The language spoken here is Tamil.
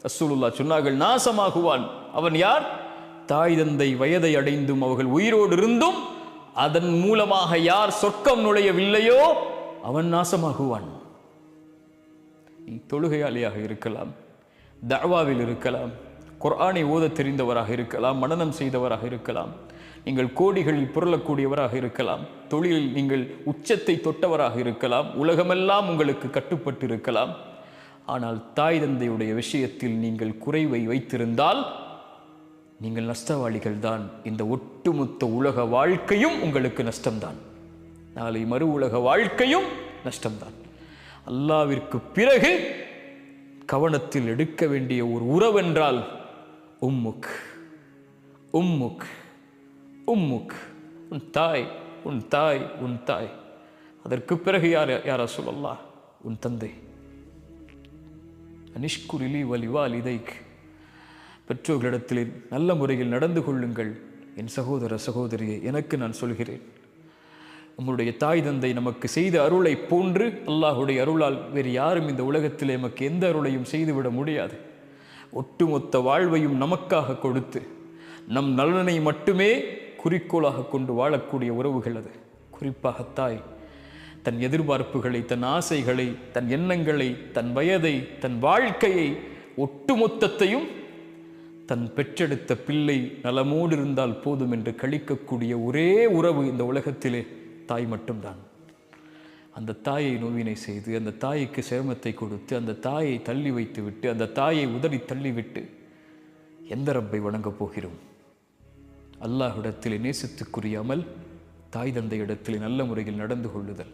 ரசூலுல்லாஹ் சொன்னார்கள், நாசமாகுவான் அவன் யார்? தாய் தந்தை வயதை அடைந்தும் அவர்கள் உயிரோடு இருந்தும் அதன் மூலமாக யார் சொர்க்கம் நுழையவில்லையோ அவன் நாசமாகுவான். நீ தொழுகையாளியாக இருக்கலாம், தஅவாவில் இருக்கலாம், குர்ஆனை ஓத தெரிந்தவராக இருக்கலாம், மனனம் செய்தவராக இருக்கலாம், நீங்கள் கோடிகளில் புரளக்கூடியவராக இருக்கலாம், தொழிலில் நீங்கள் உச்சத்தை தொட்டவராக இருக்கலாம், உலகமெல்லாம் உங்களுக்கு கட்டுப்பட்டு இருக்கலாம். ஆனால் தாய் தந்தையுடைய விஷயத்தில் நீங்கள் குறைவை வைத்திருந்தால் நீங்கள் நஷ்டவாளிகள் தான். இந்த ஒட்டுமொத்த உலக வாழ்க்கையும் உங்களுக்கு நஷ்டம்தான். நாளை மறு உலக வாழ்க்கையும் நஷ்டம்தான். அல்லாவிற்கு பிறகு கவனத்தில் எடுக்க வேண்டிய ஒரு உறவென்றால் உம்முக் உம்முக் உம்முக், உன் தாய் உன் தாய் உன் தாய். அதற்கு பிறகு யார் ரசூலல்லாஹ்? உன் தந்தை. அனிஷ்குரிலி வலிவாலிதைக், பெற்றோர்களிடத்தில் நல்ல முறையில் நடந்து கொள்ளுங்கள். என் சகோதர சகோதரியை, எனக்கு நான் சொல்கிறேன், நம்முடைய தாய் தந்தை நமக்கு செய்த அருளை போன்று அல்லாஹுடைய அருளால் வேறு யாரும் இந்த உலகத்திலே நமக்கு எந்த அருளையும் செய்துவிட முடியாது. ஒட்டுமொத்த வாழ்வையும் நமக்காக கொடுத்து நம் நலனை மட்டுமே குறிக்கோளாக கொண்டு வாழக்கூடிய உறவுகள் அது. குறிப்பாக தாய் தன் எதிர்பார்ப்புகளை, தன் ஆசைகளை, தன் எண்ணங்களை, தன் வயதை, தன் வாழ்க்கையை, ஒட்டுமொத்தத்தையும் தன் பெற்றெடுத்த பிள்ளை நலமோடு இருந்தால் போதும் என்று கழிக்கக்கூடிய ஒரே உறவு இந்த உலகத்திலே தாய் மட்டும்தான். அந்த தாயை நோவினை செய்து, அந்த தாய்க்கு சிரமத்தை கொடுத்து, அந்த தாயை தள்ளி வைத்து விட்டு, அந்த தாயை உதறி தள்ளிவிட்டு எந்த ரப்பை வணங்கப் போகிறோம்? அல்லாஹ்விடத்தில் நேசத்துக்குரிய அமல் தாய் தந்தை இடத்தில் நல்ல முறையில் நடந்து கொள்ளுதல்.